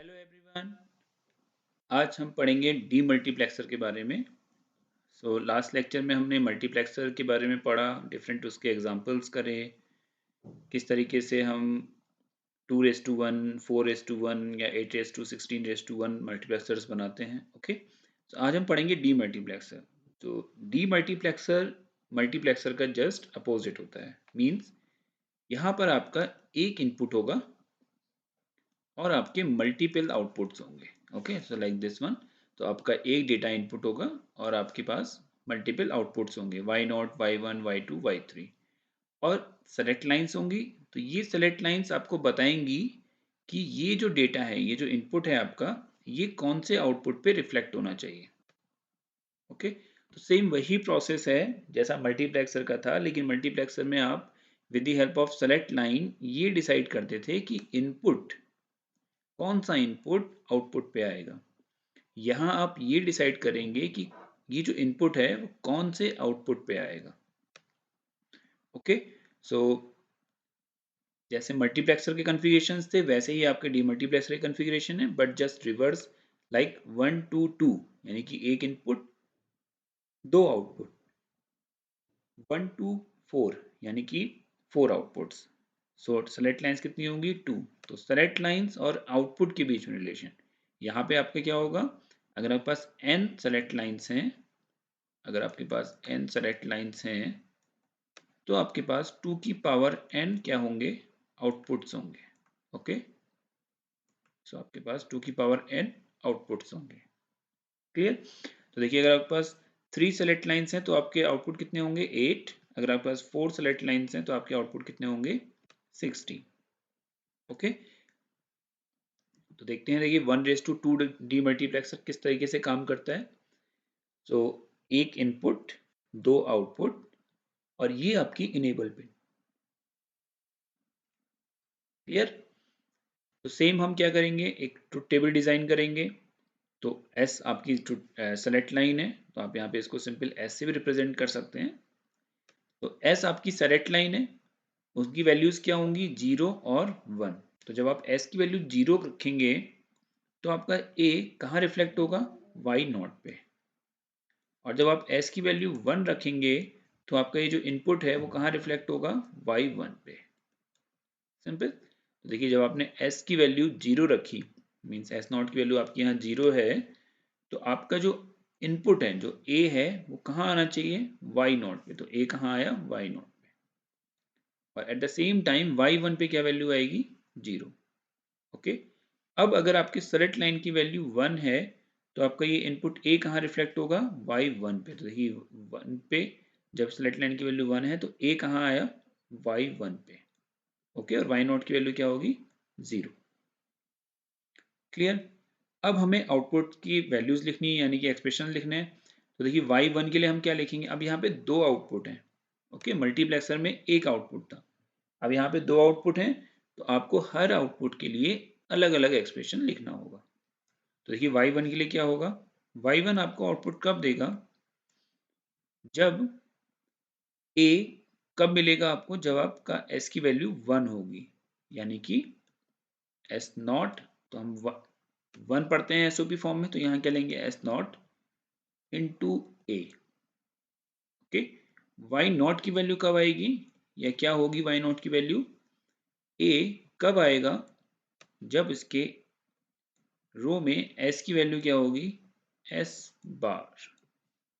Hello everyone. आज हम पढ़ेंगे डीमल्टीप्लेक्सर के बारे में। लास्ट लेक्चर में हमने मल्टीप्लेक्सर के बारे में पढ़ा, डिफरेंट उसके एग्जांपल्स करे, किस तरीके से हम 2:1, 4:1 या 8:16:1 मल्टीप्लेक्सर्स बनाते हैं। ओके, तो आज हम पढ़ेंगे डीमल्टीप्लेक्सर। तो डीमल्टीप्लेक्सर मल्टीप्लेक्सर का जस्ट अपोजिट होता है। मीन्स यहाँ पर आपका एक इनपुट होगा और आपके मल्टीपल आउटपुट्स होंगे। Okay, so like this one. तो आपका एक डेटा इनपुट होगा और आपके पास मल्टीपल आउटपुट्स होंगे y0, y1, y2, y3 और सेलेक्ट लाइंस होंगी। तो ये सेलेक्ट लाइंस आपको बताएंगी कि ये जो डेटा है, ये जो इनपुट है आपका, ये कौन से आउटपुट पे रिफ्लेक्ट होना चाहिए। ओके, तो सेम वही प्रोसेस है जैसा मल्टीप्लेक्सर का था, लेकिन मल्टीप्लेक्सर में आप with the help of select line ये डिसाइड करते थे कि इनपुट कौन सा इनपुट आउटपुट पे आएगा। यहाँ आप ये डिसाइड करेंगे कि ये जो इनपुट है वो कौन से आउटपुट पे आएगा। ओके, सो जैसे मल्टीप्लेक्सर के कॉन्फ़िगरेशंस थे वैसे ही आपके डीमल्टीप्लेक्सर के कॉन्फ़िगरेशन है, but just reverse. Like 1 to 2 यानी कि एक इनपुट दो आउटपुट, 1 to 4 यानी कि 4 आउटपुट्स। सो सेलेक्ट लाइंस कितनी होंगी? 2। तो सेलेक्ट लाइंस और आउटपुट के बीच में रिलेशन, यहाँ पे आपके क्या होगा? अगर आपके पास n सेलेक्ट लाइंस हैं, अगर आपके पास n सेलेक्ट लाइंस हैं तो आपके पास 2 की पावर n क्या होंगे? आउटपुट्स होंगे। ओके, सो आपके पास 2 की पावर n आउटपुट्स होंगे। क्लियर? तो देखिए, अगर आपके पास 3 सेलेक्ट लाइंस हैं तो आपके आउटपुट कितने होंगे? 8। अगर आपके पास 4 सेलेक्ट लाइंस हैं तो आपके आउटपुट कितने होंगे? 16। ओके, तो देखते हैं। देखिए 1:2 डीमल्टीप्लेक्सर किस तरीके से काम करता है। सो एक इनपुट, दो आउटपुट और ये आपकी इनेबल पिन। क्लियर? तो सेम हम क्या करेंगे, एक ट्रुथ टेबल डिजाइन करेंगे। तो S आपकी सेलेक्ट लाइन है, तो आप यहाँ पे इसको सिंपल S से भी रिप्रेजेंट कर सकते हैं। तो S आपकी सेलेक्ट लाइन है, उसकी वैल्यूज क्या होंगी? 0 और 1। तो जब आप S की वैल्यू 0 रखेंगे तो आपका A कहाँ रिफ्लेक्ट होगा? y0 पे। और जब आप S की वैल्यू 1 रखेंगे तो आपका ये जो इनपुट है वो कहाँ रिफ्लेक्ट होगा? y1 पे। सिंपल। तो देखिए, जब आपने S की वैल्यू 0 रखी, मीन्स S0 की वैल्यू आपकी यहाँ 0 है, तो आपका जो इनपुट है, जो A है, वो कहाँ आना चाहिए? y0 पे। तो A कहाँ आया? y0 पे। और at the same time y1 पे क्या वैल्यू आएगी? 0। ओके, अब अगर आपकी सेलेक्ट लाइन की वैल्यू 1 है तो आपका ये इनपुट A कहाँ रिफ्लेक्ट होगा? y1 पे। तो देखिए 1 पे जब सेलेक्ट लाइन की वैल्यू 1 है तो A कहाँ आया? y1 पे। ओके, और y0 की वैल्यू क्या होगी? 0। क्लियर? अब हमें आउटपुट की वैल्यूज लिखनी है, यानी कि एक्सप्रेशन लिखने हैं। तो देखिए y1 के लिए हम क्या लिखेंगे? अब यहाँ पे दो आउटपुट हैं। ओके, मल्टीप्लेक्सर में एक आउटपुट था, अब यहाँ पे दो आउटपुट हैं, तो आपको हर आउटपुट के लिए अलग अलग एक्सप्रेशन लिखना होगा। तो देखिए y1 के लिए क्या होगा? y1 आपको आउटपुट कब देगा? जब a कब मिलेगा आपको? जब आपका s की वैल्यू 1 होगी, यानी कि s नॉट। तो हम 1 पढ़ते हैं एसओपी फॉर्म में, तो यहाँ क्या लेंगे? s not into a. Okay, y not की वैल्यू कब आएगी, या क्या होगी वाई नॉट की वैल्यू? ए कब आएगा? जब इसके रो में s की वैल्यू क्या होगी? s बार,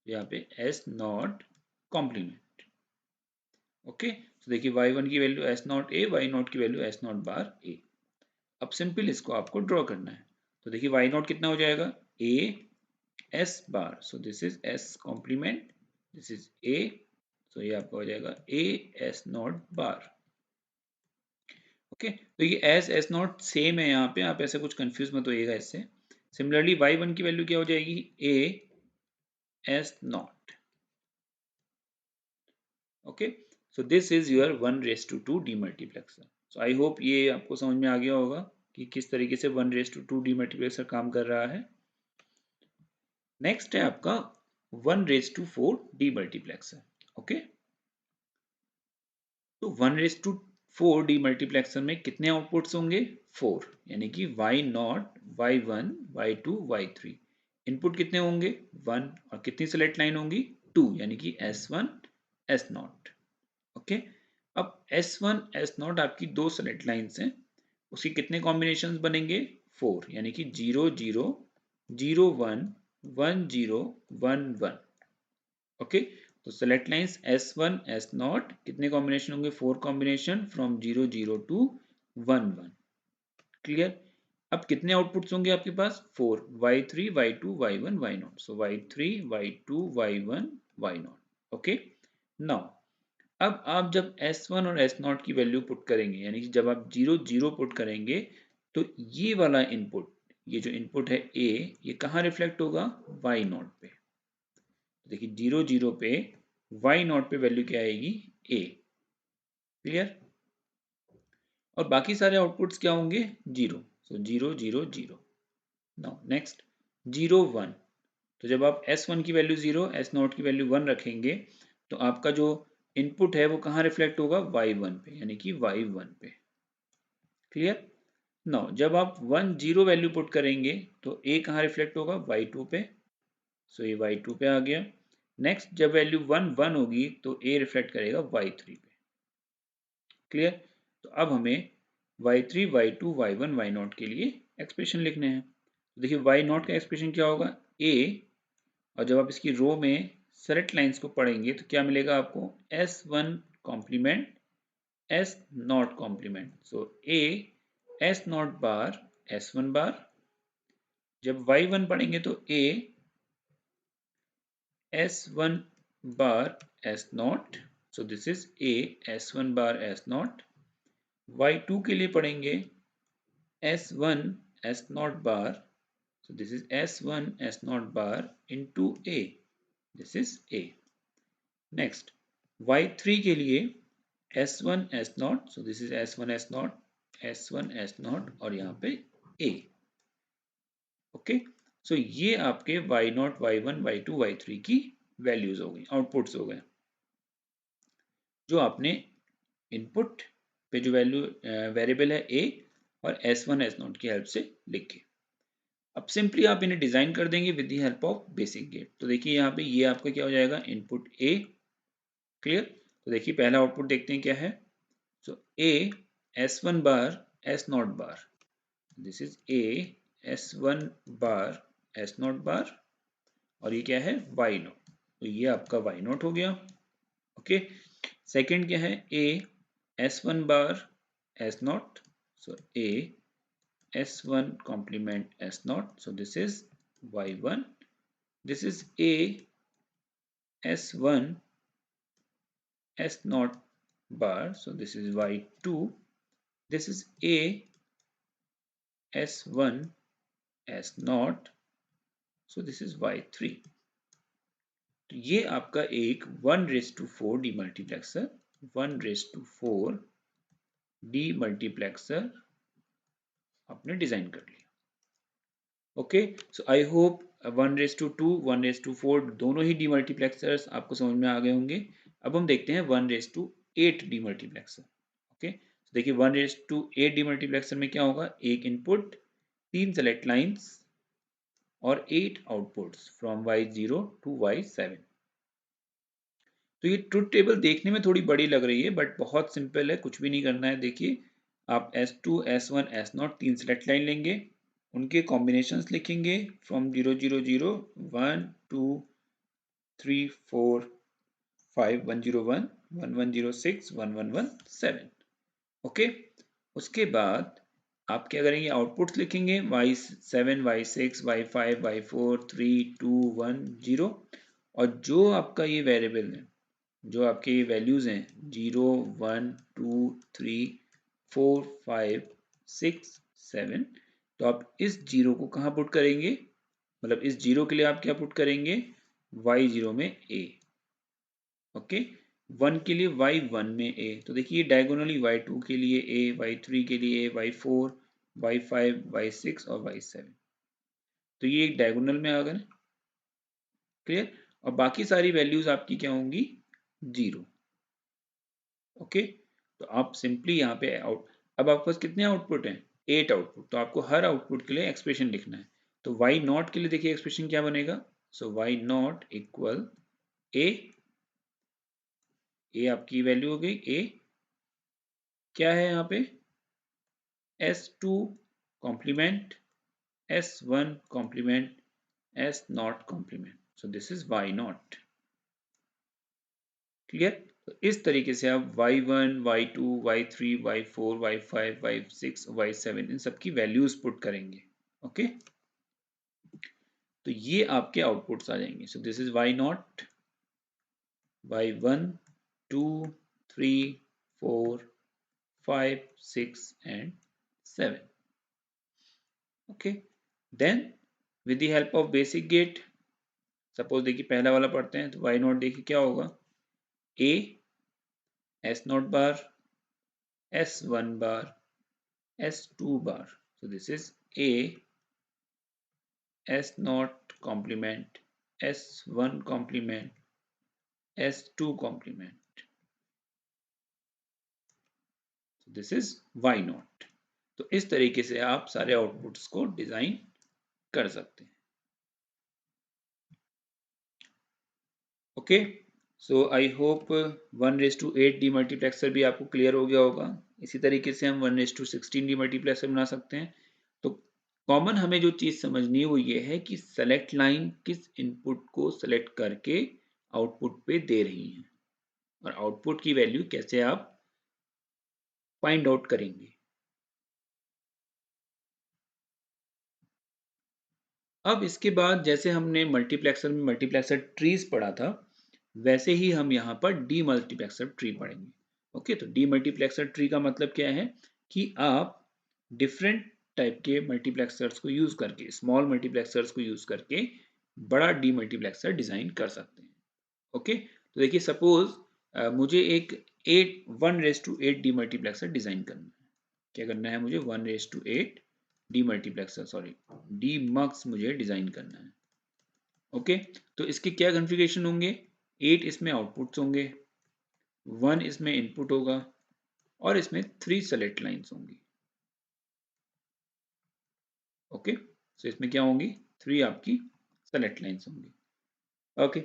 यहाँ पे s नॉट कॉम्प्लीमेंट। ओके, तो देखिए y1 की value s naught a, y naught की value s not bar a। अब सिंपल इसको आपको ड्रॉ करना है। तो देखिए y नॉट कितना हो जाएगा? a s bar, so this is s complement, this is a, तो ये आपका हो जाएगा a s not bar. Okay, तो ये एस नॉट सेम है यहाँ पे, आप ऐसे कुछ कंफ्यूज मत होइएगा इससे। सिमिलरली y1 की वैल्यू क्या हो जाएगी? a s not. Okay, so this is your 1:2 demultiplexer. So I hope ये आपको समझ में आ गया होगा कि किस तरीके से 1:2 डीमल्टीप्लेक्सर काम कर रहा है। नेक्स्ट है आपका 1:4 डीमल्टीप्लेक्सर। ओके, तो 1:4 डीमल्टीप्लेक्सर में कितने आउटपुट्स होंगे? 4, यानी कि y not y1, y2, y3। Input कितने होंगे 1 और कितनी सेलेक्ट लाइन होंगी 2 यानी कि S1 S0। ओके, अब S1 S0 आपकी दो सेलेक्ट लाइन्स हैं, उसके कितने कॉम्बिनेशंस बनेंगे 4 यानी कि 0 0 0 1 1 0 1 1। ओके, तो सेलेक्ट लाइंस S1 S0 कितने कॉम्बिनेशन होंगे 4 कॉम्बिनेशन फ्रॉम 0 0 टू 1 1। क्लियर। अब कितने आउटपुट्स होंगे आपके पास 4 y3 y2 y1 y0। सो y3 y2 y1 y0। Okay, now अब आप जब S1 और S0 की वैल्यू पुट करेंगे यानी कि जब आप 0 0 पुट करेंगे तो ये वाला इनपुट, ये जो इनपुट है A, ये कहाँ रिफ्लेक्ट होगा y0 पे। देखिए 0 0 पे y0 पे वैल्यू क्या आएगी A। क्लियर। और बाकी सारे आउटपुट्स क्या होंगे 0। सो 0 0 0। Now next 0 1। तो जब आप S1 की वैल्यू 0 S0 की वैल्यू 1 रखेंगे तो आपका जो इनपुट है वो कहाँ रिफ्लेक्ट होगा y1 पे यानी कि y1 पे। क्लियर। नाउ जब आप 1 0 वैल्यू पुट करेंगे तो A कहाँ रिफ्लेक्ट होगा y2 पे। सो ये y2 पे आ गया। नेक्स्ट जब वैल्यू 1 1 होगी तो A रिफ्लेक्ट करेगा y3 पे। क्लियर। तो अब हमें y3 y2 y1 y0 के लिए एक्सप्रेशन लिखने हैं। तो देखिए y0 का एक्सप्रेशन क्या होगा A, और जब आप इसकी रो में सेलेक्ट लाइंस को पढ़ेंगे तो क्या मिलेगा आपको S1 complement S0 complement. So A S0 bar S1 bar. जब y1 पढ़ेंगे तो A S1 bar S0। so this is A S1 bar S0। y2 के लिए पढ़ेंगे S1 S0 bar। so this is S1 S0 bar into A। this is A। next y3 के लिए S1 S0। so this is S1 S0 S1 S0 और यहाँ पे A। Okay, सो ये आपके y0 y1 y2 y3 की values हो गई, आउटपुट्स हो गए जो आपने इनपुट पे जो वैल्यू वेरिएबल है a और S1 S0 की हेल्प से लिखे। अब सिंपली आप इन्हें डिजाइन कर देंगे with the help of basic gate. तो देखिए यहाँ पे ये आपका क्या हो जाएगा इनपुट a। क्लियर। तो देखिए पहला आउटपुट देखते हैं क्या है। सो a S1 bar S0 bar. This is a S1 bar S0 बार और ये क्या है y0। तो ये आपका y0 हो गया। ओके, सेकंड क्या है a S1 bar S0। So a S1 complement S0। so this is y1। this is a S1 S0 bar। so this is y2। this is a S1 S0। so this is y3। तो ये आपका एक 1:4 demultiplexer 1:4 demultiplexer आपने design कर लिया। Okay, so I hope 1:2 1:4 दोनों ही डीमल्टीप्लेक्सर्स आपको समझ में आ गए होंगे। अब हम देखते हैं 1:8 डीमल्टीप्लेक्सर। ओके, तो देखिए 1:8 डीमल्टीप्लेक्सर में क्या होगा एक इनपुट 3 सेलेक्ट लाइंस और 8 outputs from y0 to y7। तो ये ट्रुथ टेबल देखने में थोड़ी बड़ी लग रही है बट बहुत सिंपल है, कुछ भी नहीं करना है। देखिए आप S2 S1 S0 तीन सेलेक्ट लाइन लेंगे, उनके कॉम्बिनेशंस लिखेंगे फ्रॉम 0 0 0 1 2 3 4 5 1 0 1 1 1 0 6 1 1 1 7। ओके, उसके बाद आप क्या करेंगे आउटपुट्स लिखेंगे y7 y6 y5 y4 3 2 1 0। और जो आपका ये वेरिएबल है, जो आपके वैल्यूज हैं 0 1 2 3 4 5 6 7, तो आप इस जीरो को कहाँ पुट करेंगे, मतलब इस जीरो के लिए आप क्या पुट करेंगे y0 में a। ओके, 1 के लिए y1 में a। तो देखिए डायगोनली y2 के लिए a, y3 के लिए a, y4 y5 y6 और y7। तो ये एक डायगोनल में आ गए। क्लियर। और बाकी सारी वैल्यूज आपकी क्या होंगी 0। ओके, तो आप सिंपली यहाँ पे आउट, अब आपके पास कितने आउटपुट हैं 8 आउटपुट, तो आपको हर आउटपुट के लिए एक्सप्रेशन लिखना है। तो वाई नॉट के लिए देखिए एक्सप्रेशन क्या बनेगा। सो वाई नॉट इक्वल ए, ए आपकी वैल्यू हो गई ए, क्या है यहाँ पे S2 complement, S1 complement, S not complement, so this is y not. Clear. तो इस तरीके से आप y1, y2, y3, y4, y5, y6, y7 इन सब की वैल्यूज पुट करेंगे। ओके, तो ये आपके आउटपुट्स आ जाएंगे। So this is y not, y1, 2, 3, 4, 5, 6 and 7। Okay, then with the help of basic gate, suppose देखिए पहला वाला पढ़ते हैं, तो वाई नॉट देखिए क्या होगा, a s not bar, s1 bar, s2 bar, so this is a s naught complement, s1 complement, s2 complement, so this is y naught। तो इस तरीके से आप सारे आउटपुट्स को डिजाइन कर सकते हैं। Okay, so I hope 1:8 demultiplexer भी आपको क्लियर हो गया होगा। इसी तरीके से हम 1:16 डीमल्टीप्लेक्सर बना सकते हैं। तो कॉमन हमें जो चीज समझनी है वो ये है कि सेलेक्ट लाइन किस इनपुट को सेलेक्ट करके आउटपुट पे दे रही है, और आउटपुट की वैल्यू कैसे आप फाइंड आउट करेंगे। अब इसके बाद जैसे हमने मल्टीप्लेक्सर में मल्टीप्लेक्सर ट्रीज पढ़ा था, वैसे ही हम यहाँ पर डी मल्टीप्लेक्सर ट्री पढ़ेंगे। ओके, तो डी मल्टीप्लेक्सर ट्री का मतलब क्या है कि आप डिफरेंट टाइप के मल्टीप्लेक्सर्स को यूज करके, स्मॉल मल्टीप्लेक्सर्स को यूज करके बड़ा डी मल्टीप्लेक्सर डिजाइन कर सकते हैं। ओके, तो देखिए सपोज मुझे एक 1:8 डी मल्टीप्लेक्सर डिजाइन करना है। क्या करना है मुझे, 1:8 डी मल्टीप्लेक्सर, सॉरी डी मक्स मुझे डिजाइन करना है। ओके, तो इसके क्या कॉन्फ़िगरेशन होंगे, 8 इसमें आउटपुट्स होंगे, 1 इसमें इनपुट होगा, और इसमें 3 सेलेक्ट लाइंस होंगी। ओके, सो इसमें क्या होंगी, 3 आपकी सेलेक्ट लाइंस होंगी। ओके,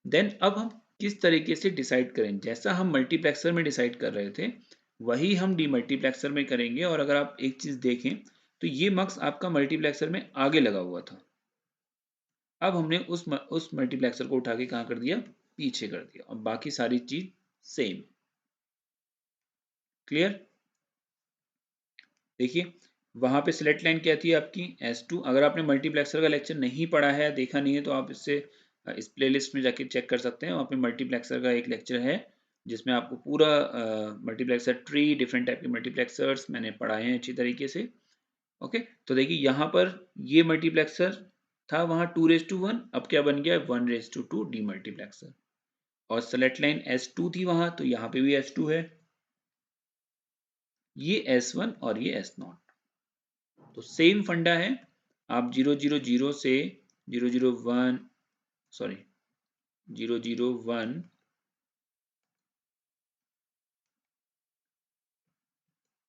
देन अब हम किस तरीके से डिसाइड करें, जैसा हम मल्टीप्लेक्सर में डिसाइड कर रहे थे वही हम डीमल्टीप्लेक्सर में करेंगे। और अगर आप एक चीज देखें तो ये मक्स आपका मल्टीप्लेक्सर में आगे लगा हुआ था, अब हमने उस मल्टीप्लेक्सर को उठा के कहाँ कर दिया, पीछे कर दिया, और बाकी सारी चीज सेम। क्लियर। देखिए वहां पे सिलेक्ट लाइन क्या थी आपकी, S2। अगर आपने मल्टीप्लेक्सर का लेक्चर नहीं पढ़ा है, देखा नहीं है, तो आप इससे इस प्लेलिस्ट में जाके चेक कर सकते हैं। वहाँ पे मल्टीप्लेक्सर का एक लेक्चर है जिसमें आपको पूरा मल्टीप्लेक्सर ट्री, डिफरेंट टाइप के मल्टीप्लेक्सर्स मैंने पढ़ाए हैं अच्छी तरीके से। ओके, तो देखिए यहाँ पर ये मल्टीप्लेक्सर था वहाँ 2:1, अब क्या बन गया 1:2 डी मल्टीप्लेक्सर। और सेलेक्ट लाइन S2 थी वहां, तो यहाँ पे भी S2 है, ये S1 और ये S0। तो सेम फंडा है, आप 000 से 001, सॉरी 001,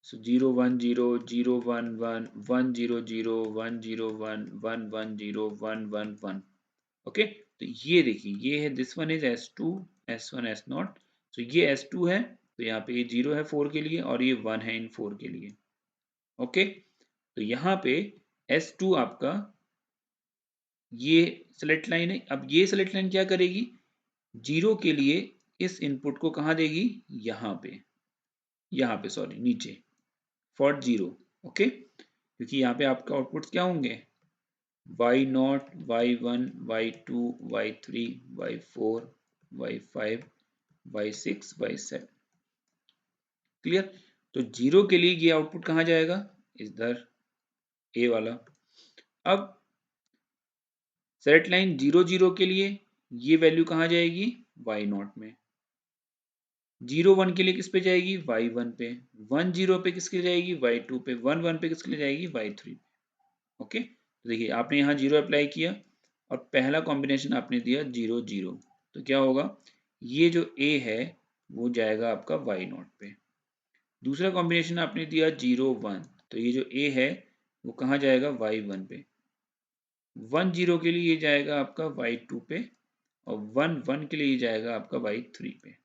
so 010, 011, 100, 101, 110, 111। तो ये देखिए ये है, this one is S2, S1, S0। तो ये S2 है, तो यहाँ पे ये 0 है 4 के लिए, और ये 1 है इन 4 के लिए। ओके, तो यहाँ पे S2 आपका ये सेलेक्ट लाइन है। अब ये सेलेक्ट लाइन क्या करेगी, 0 के लिए इस इनपुट को कहाँ देगी, यहाँ पे सॉरी नीचे, फॉर 0। ओके, क्योंकि यहाँ पे आपका आउटपुट क्या होंगे, y0, y1, y2, y3, y4, y5, y6, y7। Clear. तो 0 के लिए ये आउटपुट कहाँ जाएगा, इधर ए वाला। अब सेलेक्ट लाइन 0 के लिए ये वैल्यू कहाँ जाएगी, y0 में। 0 1 के लिए किस पे जाएगी, y1 पे। 1 0 पे किसके जाएगी, y2 पे। 1 1 पे किसके लिए जाएगी, y3 पे। ओके, तो देखिए आपने यहाँ 0 अप्लाई किया, और पहला कॉम्बिनेशन आपने दिया 0 0, तो क्या होगा, ये जो a है वो जाएगा आपका y0 पे। दूसरा कॉम्बिनेशन आपने दिया 0 1, तो ये जो A है वो कहाँ जाएगा, y1 पे। 1 0 के लिए ये जाएगा आपका y2 पे, और 1 1 के लिए ये जाएगा आपका y3 पे।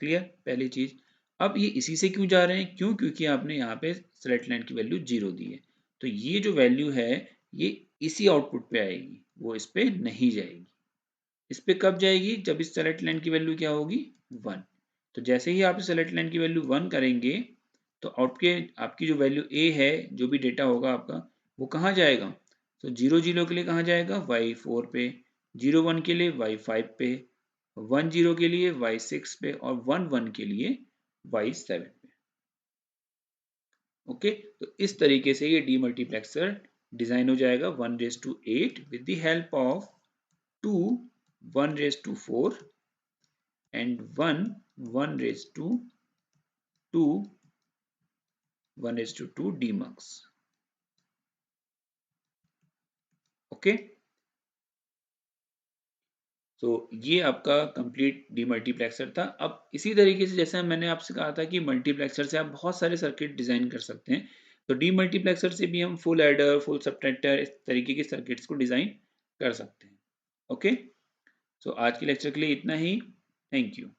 क्लियर, पहली चीज। अब ये इसी से क्यों जा रहे हैं, क्यों, क्योंकि आपने यहाँ पे सेलेक्ट लाइन की वैल्यू 0 दी है, तो ये जो वैल्यू है ये इसी आउटपुट पे आएगी, वो इस पे नहीं जाएगी। इस पे कब जाएगी, जब इस सेलेक्ट लाइन की वैल्यू क्या होगी, 1। तो जैसे ही आप सेलेक्ट लाइन की वैल्यू 1 करेंगे तो आउट के आपकी जो वैल्यू A है, जो भी डेटा होगा आपका, वो कहाँ जाएगा, तो 0 0 के लिए कहाँ जाएगा, y4 पे, 0 1 के लिए y5 पे, 1 0 के लिए y6 पे, और 1 1 के लिए y7 पे। ओके, तो इस तरीके से ये डीमल्टीप्लेक्सर डिजाइन हो जाएगा 1:8 with the help of 2 1:4 and 1 1:2 1:2 demux। Okay, तो ये आपका कंप्लीट डीमल्टीप्लेक्सर था। अब इसी तरीके से जैसे मैंने आपसे कहा था कि मल्टीप्लेक्सर से आप बहुत सारे सर्किट डिजाइन कर सकते हैं, तो डीमल्टीप्लेक्सर से भी हम फुल एडर, फुल सबट्रैक्टर, इस तरीके के सर्किट्स को डिजाइन कर सकते हैं। ओके, सो आज के लेक्चर के लिए इतना ही। Thank you.